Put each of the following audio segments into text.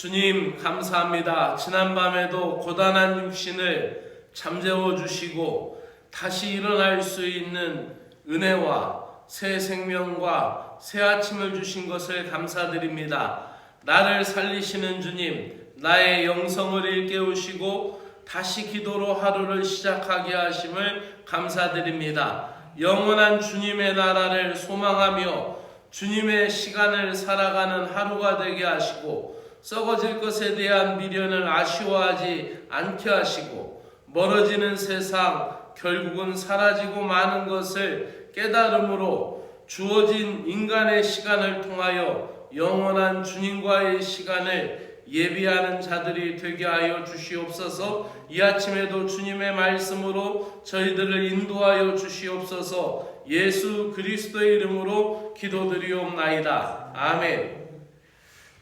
주님 감사합니다. 지난밤에도 고단한 육신을 잠재워 주시고 다시 일어날 수 있는 은혜와 새 생명과 새 아침을 주신 것을 감사드립니다. 나를 살리시는 주님, 나의 영성을 일깨우시고 다시 기도로 하루를 시작하게 하심을 감사드립니다. 영원한 주님의 나라를 소망하며 주님의 시간을 살아가는 하루가 되게 하시고 썩어질 것에 대한 미련을 아쉬워하지 않게 하시고 멀어지는 세상 결국은 사라지고 마는 것을 깨달음으로 주어진 인간의 시간을 통하여 영원한 주님과의 시간을 예비하는 자들이 되게 하여 주시옵소서. 이 아침에도 주님의 말씀으로 저희들을 인도하여 주시옵소서. 예수 그리스도의 이름으로 기도드리옵나이다. 아멘.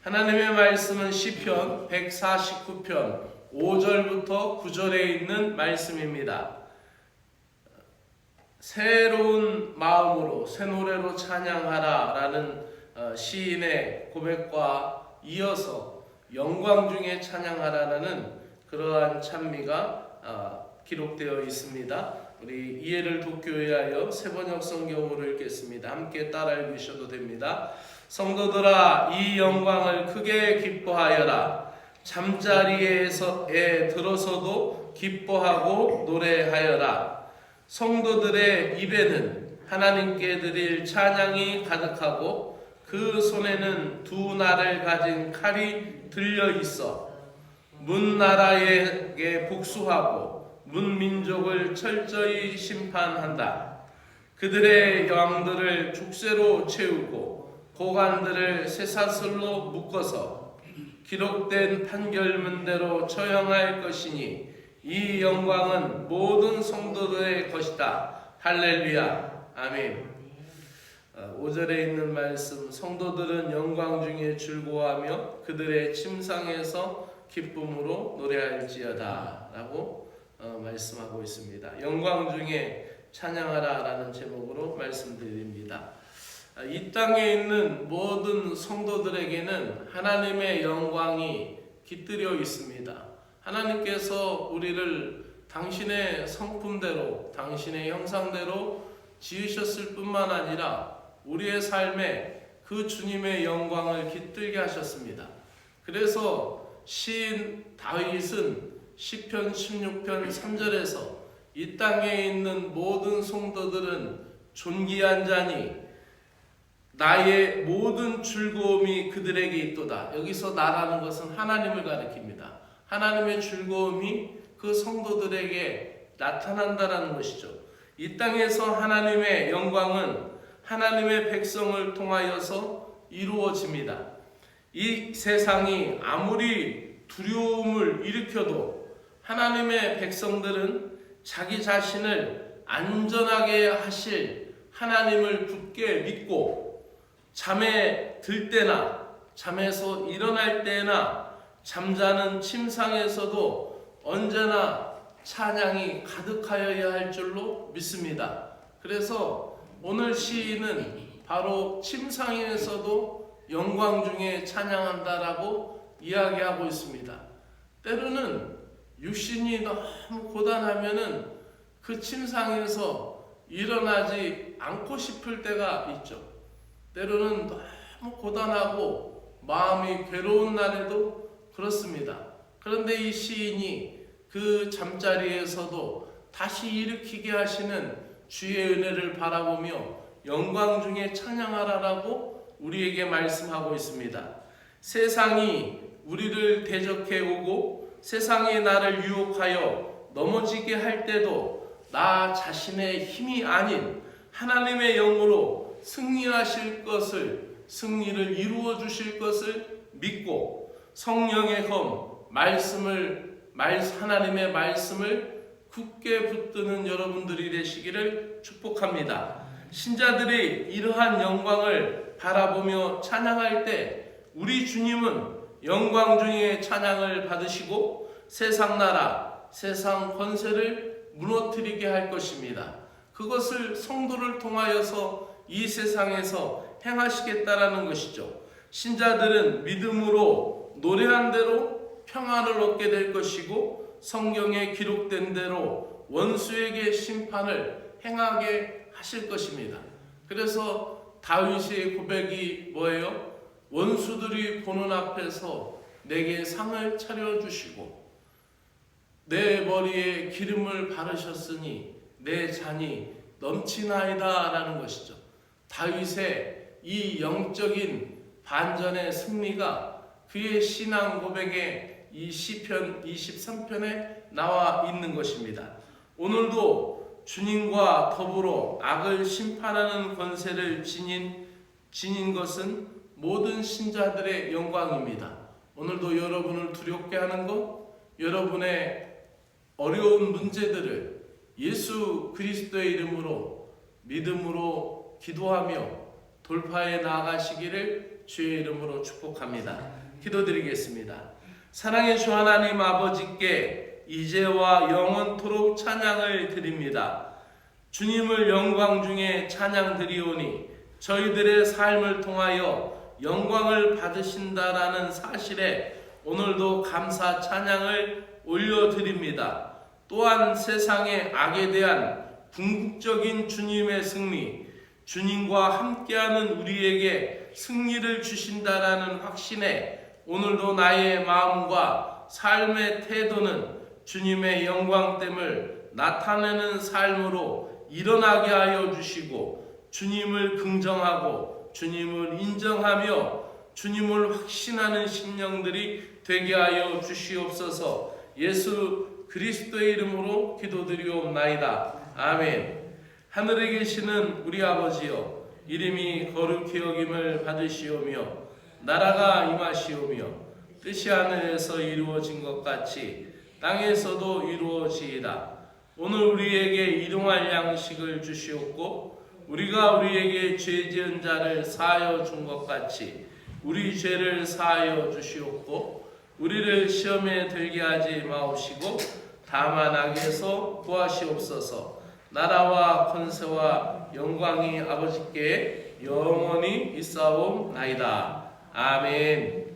하나님의 말씀은 시편 149편 5절부터 9절에 있는 말씀입니다. 새로운 마음으로 새 노래로 찬양하라 라는 시인의 고백과 이어서 영광 중에 찬양하라라는 그러한 찬미가 기록되어 있습니다. 우리 이해를 돕기 위하여 세번역 성경으로 읽겠습니다. 함께 따라 읽으셔도 됩니다. 성도들아, 이 영광을 크게 기뻐하여라. 잠자리에 들어서도 기뻐하고 노래하여라. 성도들의 입에는 하나님께 드릴 찬양이 가득하고 그 손에는 두 날을 가진 칼이 들려 있어 문 나라에게 복수하고 문 민족을 철저히 심판한다. 그들의 양들을 족쇄로 채우고 고관들을 쇠사슬로 묶어서 기록된 판결문대로 처형할 것이니 이 영광은 모든 성도들의 것이다. 할렐루야. 아멘. 5절에 있는 말씀, 성도들은 영광 중에 즐거워하며 그들의 침상에서 기쁨으로 노래할지어다 라고 말씀하고 있습니다. 영광 중에 찬양하라 라는 제목으로 말씀드립니다. 이 땅에 있는 모든 성도들에게는 하나님의 영광이 깃들여 있습니다. 하나님께서 우리를 당신의 성품대로, 당신의 형상대로 지으셨을 뿐만 아니라 우리의 삶에 그 주님의 영광을 깃들게 하셨습니다. 그래서 시인 다윗은 시편 16편 3절에서 이 땅에 있는 모든 성도들은 존귀한 자니 나의 모든 즐거움이 그들에게 있도다. 여기서 나라는 것은 하나님을 가리킵니다. 하나님의 즐거움이 그 성도들에게 나타난다는 것이죠. 이 땅에서 하나님의 영광은 하나님의 백성을 통하여서 이루어집니다. 이 세상이 아무리 두려움을 일으켜도 하나님의 백성들은 자기 자신을 안전하게 하실 하나님을 굳게 믿고 잠에 들 때나 잠에서 일어날 때나 잠자는 침상에서도 언제나 찬양이 가득하여야 할 줄로 믿습니다. 그래서 오늘 시인은 바로 침상에서도 영광 중에 찬양한다라고 이야기하고 있습니다. 때로는 육신이 너무 고단하면은 그 침상에서 일어나지 않고 싶을 때가 있죠. 때로는 너무 고단하고 마음이 괴로운 날에도 그렇습니다. 그런데 이 시인이 그 잠자리에서도 다시 일으키게 하시는 주의 은혜를 바라보며 영광 중에 찬양하라라고 우리에게 말씀하고 있습니다. 세상이 우리를 대적해 오고 세상이 나를 유혹하여 넘어지게 할 때도 나 자신의 힘이 아닌 하나님의 영으로 승리하실 것을, 승리를 이루어 주실 것을 믿고 성령의 검, 하나님의 말씀을 굳게 붙드는 여러분들이 되시기를 축복합니다. 신자들이 이러한 영광을 바라보며 찬양할 때 우리 주님은 영광 중에 찬양을 받으시고 세상 나라, 세상 권세를 무너뜨리게 할 것입니다. 그것을 성도를 통하여서 이 세상에서 행하시겠다라는 것이죠. 신자들은 믿음으로 노래한 대로 평안을 얻게 될 것이고 성경에 기록된 대로 원수에게 심판을 행하게 하실 것입니다. 그래서 다윗의 고백이 뭐예요? 원수들이 보는 앞에서 내게 상을 차려주시고 내 머리에 기름을 바르셨으니 내 잔이 넘치나이다 라는 것이죠. 다윗의 이 영적인 반전의 승리가 그의 신앙 고백에 이 시편 23편에 나와 있는 것입니다. 오늘도 주님과 더불어 악을 심판하는 권세를 지닌 것은 모든 신자들의 영광입니다. 오늘도 여러분을 두렵게 하는 것, 여러분의 어려운 문제들을 예수 그리스도의 이름으로 믿음으로 기도하며 돌파해 나아가시기를 주의 이름으로 축복합니다. 기도드리겠습니다. 사랑의 주 하나님 아버지께 이제와 영원토록 찬양을 드립니다. 주님을 영광 중에 찬양 드리오니 저희들의 삶을 통하여 영광을 받으신다라는 사실에 오늘도 감사 찬양을 올려드립니다. 또한 세상의 악에 대한 궁극적인 주님의 승리, 주님과 함께하는 우리에게 승리를 주신다라는 확신에 오늘도 나의 마음과 삶의 태도는 주님의 영광됨을 나타내는 삶으로 일어나게 하여 주시고 주님을 긍정하고 주님을 인정하며 주님을 확신하는 심령들이 되게 하여 주시옵소서. 예수 그리스도의 이름으로 기도드리옵나이다. 아멘. 하늘에 계시는 우리 아버지여, 이름이 거룩히 여김을 받으시오며 나라가 임하시오며 뜻이 하늘에서 이루어진 것 같이 땅에서도 이루어지이다. 오늘 우리에게 일용할 양식을 주시옵고 우리가 우리에게 죄 지은 자를 사하여 준 것 같이 우리 죄를 사하여 주시옵고 우리를 시험에 들게 하지 마옵시고 다만 악에서 구하시옵소서. 나라와 권세와 영광이 아버지께 영원히 있사옵나이다. 아멘.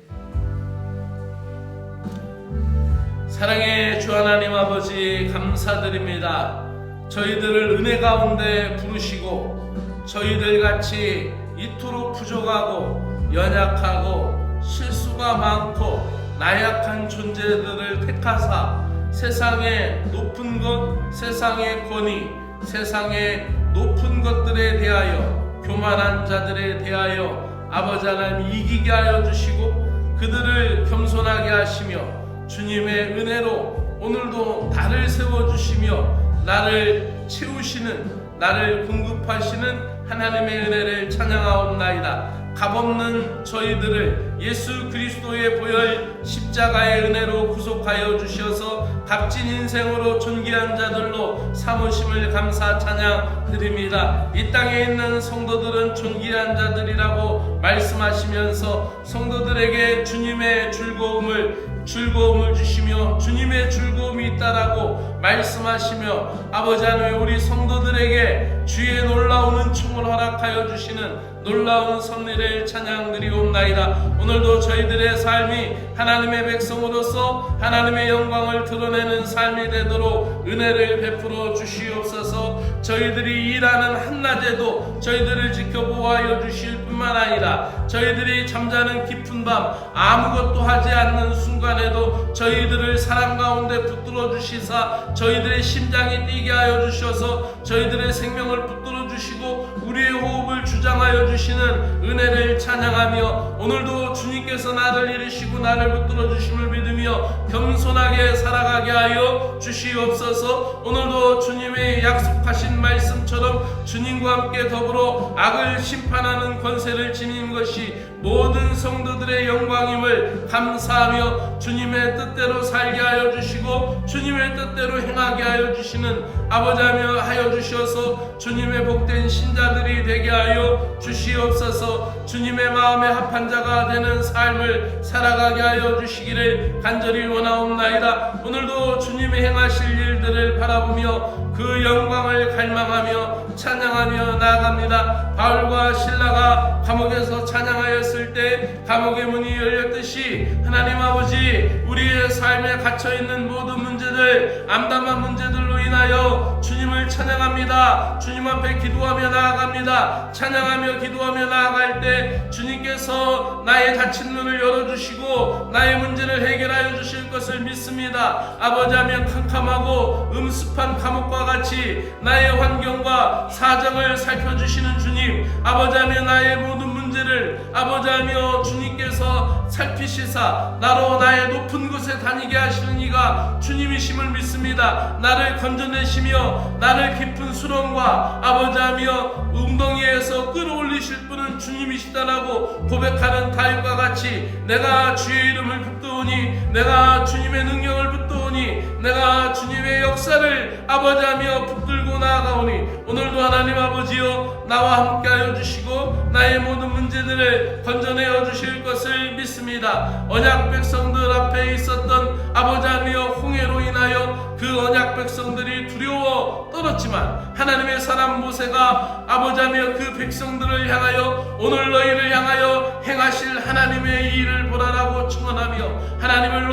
사랑의 주 하나님 아버지 감사드립니다. 저희들을 은혜 가운데 부르시고 저희들 같이 이토록 부족하고 연약하고 실수가 많고 나약한 존재들을 택하사 세상의 높은 것, 세상의 권위, 세상의 높은 것들에 대하여 교만한 자들에 대하여 아버지 하나님 이기게 하여 주시고 그들을 겸손하게 하시며 주님의 은혜로 오늘도 나를 세워주시며 나를 채우시는 나를 공급하시는 하나님의 은혜를 찬양하옵나이다. 값없는 저희들을 예수 그리스도의 보혈 십자가의 은혜로 구속하여 주셔서 값진 인생으로 존귀한 자들로 삼으심을 감사 찬양 드립니다. 이 땅에 있는 성도들은 존귀한 자들이라고 말씀하시면서 성도들에게 주님의 즐거움을 주시며 주님의 즐거움이 있다라고 말씀하시며 아버지 하나님 우리 성도들에게 주의 놀라운 은총을 허락하여 주시는 놀라운 섭리를 찬양드리옵나이다. 오늘도 저희들의 삶이 하나님의 백성으로서 하나님의 영광을 드러내는 삶이 되도록 은혜를 베풀어 주시옵소서. 저희들이 일하는 한낮에도 저희들을 지켜보아여 주실 뿐만 아니라 저희들이 잠자는 깊은 밤 아무것도 하지 않는 순간에도 저희들을 사랑 가운데 붙들어 주시사 저희들의 심장이 뛰게 하여 주셔서 저희들의 생명을 붙들어 주시고 우리의 호흡을 주장하여 주시는 은혜를 찬양하며 오늘도 주님께서 나를 이루시고 나를 붙들어 주심을 믿으며 겸손하게 살아가게 하여 주시옵소서. 오늘도 주님의 약속하신 말씀처럼 주님과 함께 더불어 악을 심판하는 권세를 지닌 것이 모든 성도들의 영광임을 감사하며 주님의 뜻대로 살게 하여 주시고 주님의 뜻대로 행하게 하여 주시는 아버지 하여 주셔서 주님의 복된 신자들이 되게 하여 주시옵소서. 주님의 마음에 합한 자가 되는 삶을 살아가게 하여 주시기를 간절히 원하옵나이다. 오늘도 주님이 행하실 일들을 바라보며 그 영광을 갈망하며 찬양하며 나아갑니다. 바울과 신라가 감옥에서 찬양하였을 때 감옥의 문이 열렸듯이 하나님 아버지, 우리의 삶에 갇혀있는 모든 문제들, 암담한 문제들로 인하여 주님을 찬양합니다. 주님 앞에 기도하며 나아갑니다. 찬양하며 기도하며 나아갈 때 주님께서 나의 닫힌 문을 열어주시고 나의 문제를 해결하여 주실 것을 믿습니다. 아버지 하며 캄캄하고 음습한 감옥과 같이 나의 환경과 사정을 살펴주시는 주님, 아버지 하며 나의 모든 문제를 아버지 하며 주님께서 살피시사 나로 나의 높은 곳에 다니게 하시는 이가 주님이심을 믿습니다. 나를 건져내시며 나를 깊은 수렁과 아버지 하며 웅덩이에서 끌어올리실 분은 주님이시다라고 고백하는 다윗과 같이 내가 주의 이름을 붙드오니, 내가 주님의 능력을 붙드오니, 내가 주님의 역사를 아버지 하며 붙들고 나아가오니, 오늘도 하나님 아버지여 나와 함께하여 주시고 나의 모든 문제들을 건져내어 주실 것을 믿습니다. 언약 백성들 앞에 있었던 아버지 하며 홍해로 인하여 그 언약 백성들이 두려워 떨었지만 하나님의 사람 모세가 아버지 하며 그 백성들을 향하여 오늘 너희를 향하여 행하실 하나님의 일을 보라라고 축원하며 하나님을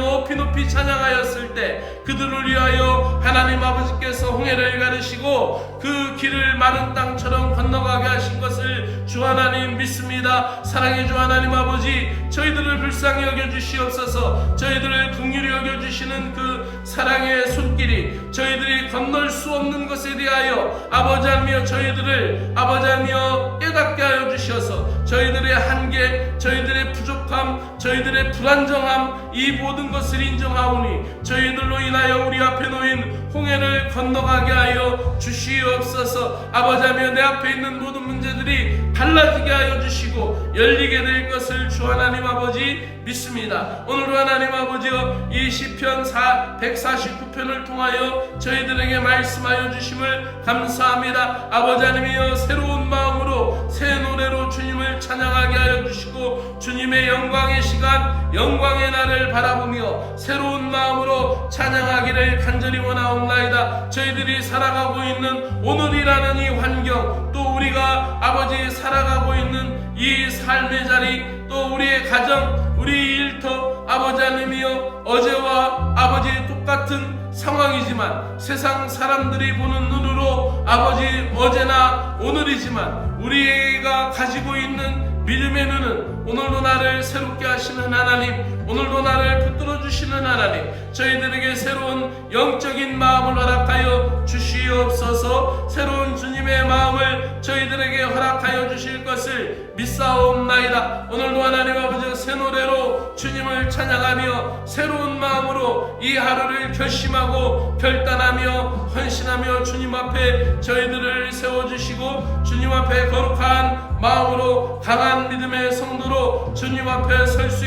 높이 찬양하였을 때 그들을 위하여 하나님 아버지께서 홍해를 가르시고 그 길을 마른 땅처럼 건너가게 하신 것을 주 하나님 믿습니다. 사랑의 주 하나님 아버지, 저희들을 불쌍히 여겨주시옵소서. 저희들을 긍휼히 여겨주시는 그 사랑의 손길이 저희들이 건널 수 없는 것에 대하여 아버지 하며 저희들을 아버지 하며 깨닫게 하여 주셔서 저희들의 한계, 저희들의 부족함, 저희들의 불안정함, 이 모든 것을 인정하오니 저희들로 인하여 우리 앞에 놓인 홍해를 건너가게 하여 주시옵소서. 아버지 하며 내 앞에 있는 모든 문제들이 달라지게 하여 주시고 열리게 될 것을 주 하나님 아버지 믿습니다. 오늘도 하나님 아버지여 이 시편 149편을 통하여 저희들에게 말씀하여 주심을 감사합니다. 아버지 하나님이여 새로운 마음으로 새 노래로 주님을 찬양하게 하여 주시고 주님의 영광의 시간, 영광의 날을 바라보며 새로운 마음으로 찬양하기를 간절히 원하옵나이다. 저희들이 살아가고 있는 오늘이라는 이 환경, 또 우리가 아버지 살아가고 있는 이 삶의 자리, 또 우리의 가정, 우리 일터, 아버지 하나님이여 어제와 아버지 똑같은 상황이지만 세상 사람들이 보는 눈으로 아버지 어제나 오늘이지만 우리가 가지고 있는 믿음의 눈은 오늘도 나를 새롭게 하시는 하나님, 오늘도 나를 붙들어 주시는 하나님, 저희들에게 새로운 영적인 마음을 허락하여 주시옵소서. 새로운 주님의 마음을 저희들에게 허락하여 주실 것을 믿사옵나이다. 오늘도 하나님 아버지 새 노래로 주님을 찬양하며 새로운 마음으로 이 하루를 결심하고 결단하며 헌신하며 주님 앞에 저희들을 세워주시고 주님 앞에 거룩한 마음으로 강한 믿음의 성도로 주님 앞에 설 수